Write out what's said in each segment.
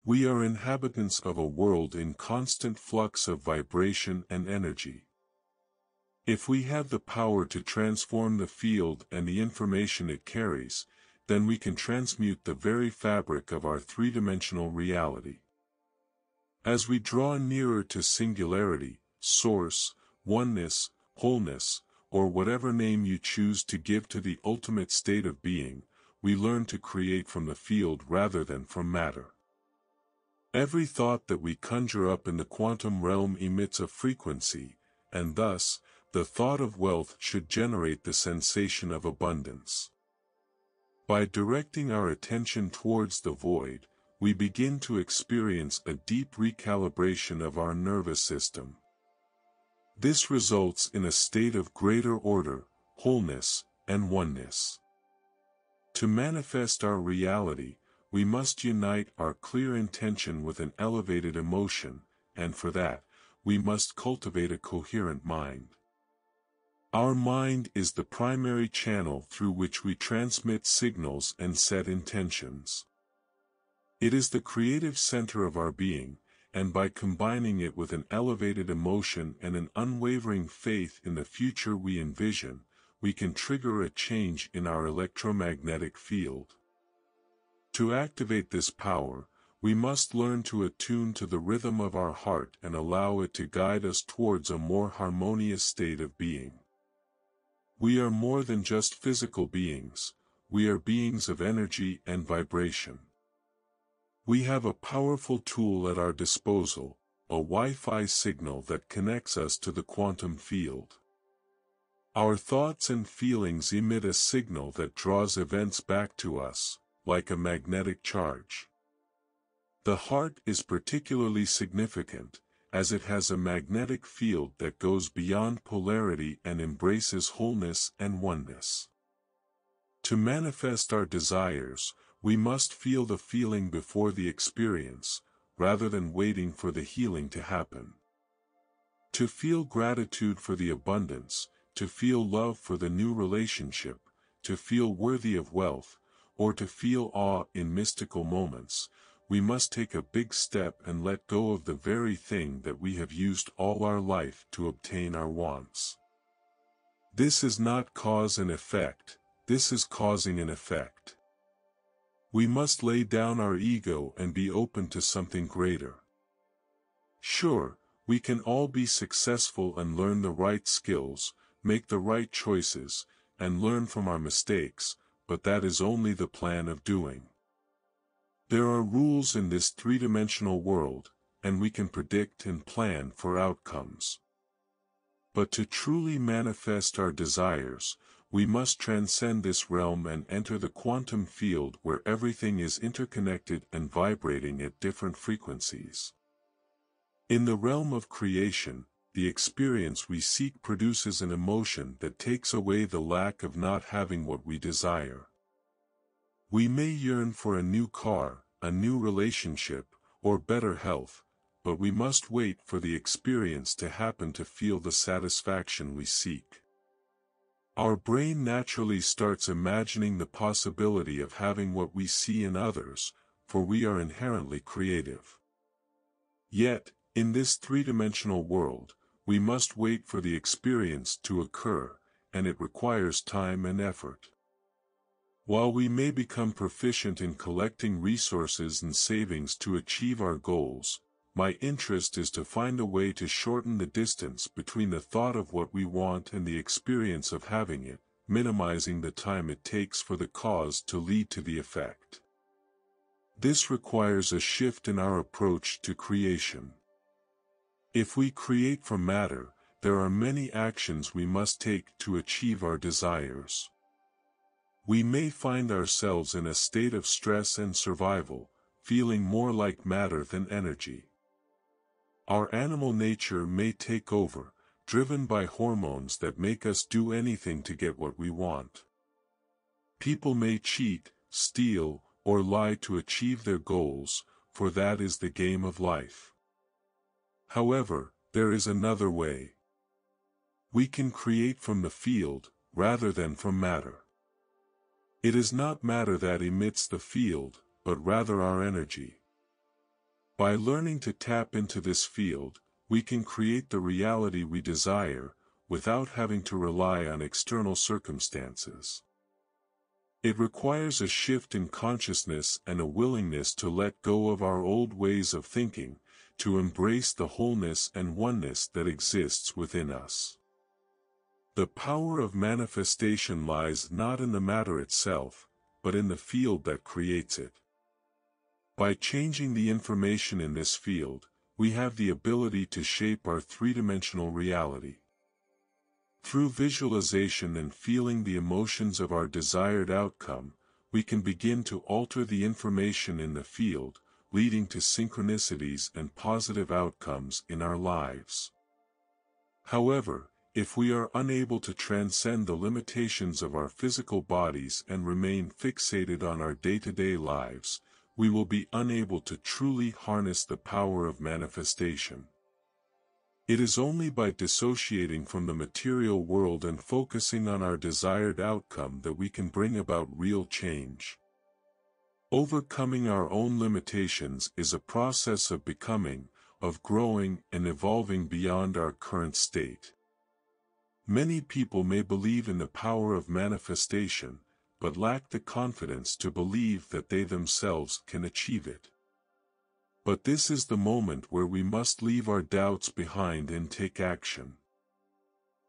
We are inhabitants of a world in constant flux of vibration and energy. If we have the power to transform the field and the information it carries, then we can transmute the very fabric of our three-dimensional reality. As we draw nearer to singularity, source, oneness, wholeness, or whatever name you choose to give to the ultimate state of being, we learn to create from the field rather than from matter. Every thought that we conjure up in the quantum realm emits a frequency, and thus, the thought of wealth should generate the sensation of abundance. By directing our attention towards the void, we begin to experience a deep recalibration of our nervous system. This results in a state of greater order, wholeness, and oneness. To manifest our reality, we must unite our clear intention with an elevated emotion, and for that, we must cultivate a coherent mind. Our mind is the primary channel through which we transmit signals and set intentions. It is the creative center of our being, and by combining it with an elevated emotion and an unwavering faith in the future we envision, we can trigger a change in our electromagnetic field. To activate this power, we must learn to attune to the rhythm of our heart and allow it to guide us towards a more harmonious state of being. We are more than just physical beings, we are beings of energy and vibration. We have a powerful tool at our disposal, a Wi-Fi signal that connects us to the quantum field. Our thoughts and feelings emit a signal that draws events back to us, like a magnetic charge. The heart is particularly significant, as it has a magnetic field that goes beyond polarity and embraces wholeness and oneness. To manifest our desires, we must feel the feeling before the experience, rather than waiting for the healing to happen. To feel gratitude for the abundance, to feel love for the new relationship, to feel worthy of wealth, or to feel awe in mystical moments, we must take a big step and let go of the very thing that we have used all our life to obtain our wants. This is not cause and effect, this is causing an effect. We must lay down our ego and be open to something greater. Sure, we can all be successful and learn the right skills, make the right choices, and learn from our mistakes, but that is only the plan of doing. There are rules in this three-dimensional world, and we can predict and plan for outcomes. But to truly manifest our desires, we must transcend this realm and enter the quantum field where everything is interconnected and vibrating at different frequencies. In the realm of creation, the experience we seek produces an emotion that takes away the lack of not having what we desire. We may yearn for a new car, a new relationship, or better health, but we must wait for the experience to happen to feel the satisfaction we seek. Our brain naturally starts imagining the possibility of having what we see in others, for we are inherently creative. Yet, in this three-dimensional world, we must wait for the experience to occur, and it requires time and effort. While we may become proficient in collecting resources and savings to achieve our goals, my interest is to find a way to shorten the distance between the thought of what we want and the experience of having it, minimizing the time it takes for the cause to lead to the effect. This requires a shift in our approach to creation. If we create from matter, there are many actions we must take to achieve our desires. We may find ourselves in a state of stress and survival, feeling more like matter than energy. Our animal nature may take over, driven by hormones that make us do anything to get what we want. People may cheat, steal, or lie to achieve their goals, for that is the game of life. However, there is another way. We can create from the field, rather than from matter. It is not matter that emits the field, but rather our energy. By learning to tap into this field, we can create the reality we desire, without having to rely on external circumstances. It requires a shift in consciousness and a willingness to let go of our old ways of thinking, to embrace the wholeness and oneness that exists within us. The power of manifestation lies not in the matter itself, but in the field that creates it. By changing the information in this field, we have the ability to shape our three-dimensional reality. Through visualization and feeling the emotions of our desired outcome, we can begin to alter the information in the field, leading to synchronicities and positive outcomes in our lives. However, if we are unable to transcend the limitations of our physical bodies and remain fixated on our day-to-day lives, we will be unable to truly harness the power of manifestation. It is only by dissociating from the material world and focusing on our desired outcome that we can bring about real change. Overcoming our own limitations is a process of becoming, of growing and evolving beyond our current state. Many people may believe in the power of manifestation, but lack the confidence to believe that they themselves can achieve it. But this is the moment where we must leave our doubts behind and take action.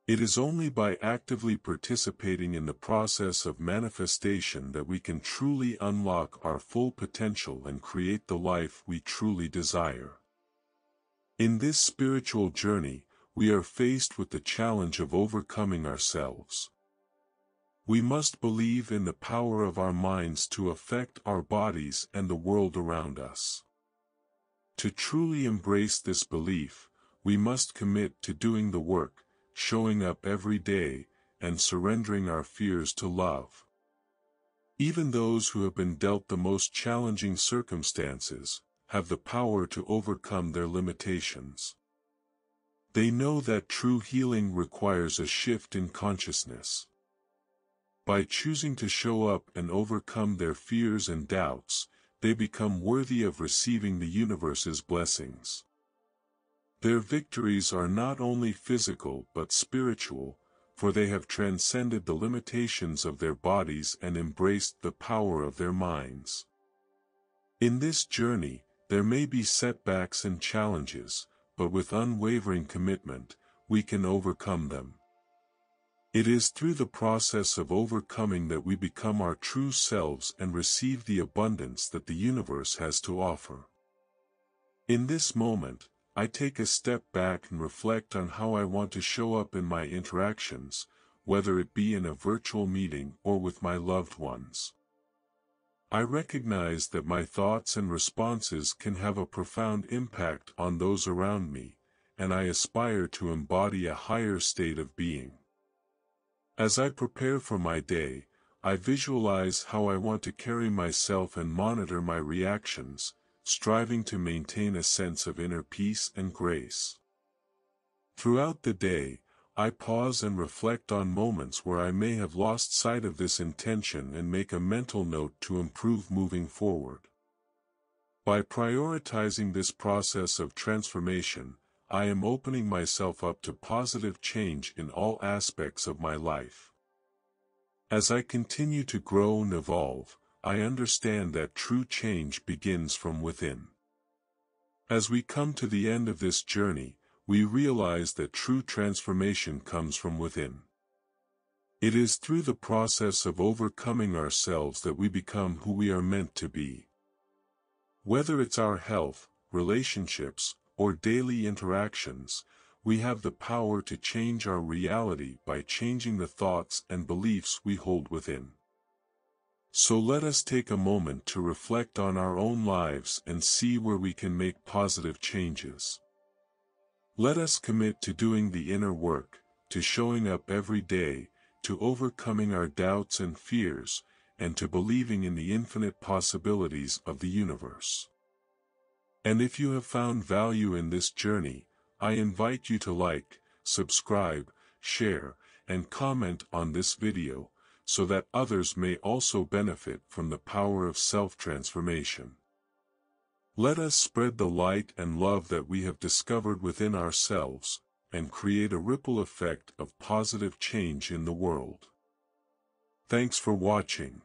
It is only by actively participating in the process of manifestation that we can truly unlock our full potential and create the life we truly desire. In this spiritual journey, we are faced with the challenge of overcoming ourselves. We must believe in the power of our minds to affect our bodies and the world around us. To truly embrace this belief, we must commit to doing the work, showing up every day, and surrendering our fears to love. Even those who have been dealt the most challenging circumstances have the power to overcome their limitations. They know that true healing requires a shift in consciousness. By choosing to show up and overcome their fears and doubts, they become worthy of receiving the universe's blessings. Their victories are not only physical but spiritual, for they have transcended the limitations of their bodies and embraced the power of their minds. In this journey, there may be setbacks and challenges, but with unwavering commitment, we can overcome them. It is through the process of overcoming that we become our true selves and receive the abundance that the universe has to offer. In this moment, I take a step back and reflect on how I want to show up in my interactions, whether it be in a virtual meeting or with my loved ones. I recognize that my thoughts and responses can have a profound impact on those around me, and I aspire to embody a higher state of being. As I prepare for my day, I visualize how I want to carry myself and monitor my reactions, striving to maintain a sense of inner peace and grace. Throughout the day, I pause and reflect on moments where I may have lost sight of this intention and make a mental note to improve moving forward. By prioritizing this process of transformation, I am opening myself up to positive change in all aspects of my life. As I continue to grow and evolve, I understand that true change begins from within. As we come to the end of this journey, we realize that true transformation comes from within. It is through the process of overcoming ourselves that we become who we are meant to be. Whether it's our health, relationships, or daily interactions, we have the power to change our reality by changing the thoughts and beliefs we hold within. So let us take a moment to reflect on our own lives and see where we can make positive changes. Let us commit to doing the inner work, to showing up every day, to overcoming our doubts and fears, and to believing in the infinite possibilities of the universe. And if you have found value in this journey, I invite you to like, subscribe, share, and comment on this video, so that others may also benefit from the power of self-transformation. Let us spread the light and love that we have discovered within ourselves, and create a ripple effect of positive change in the world. Thanks for watching.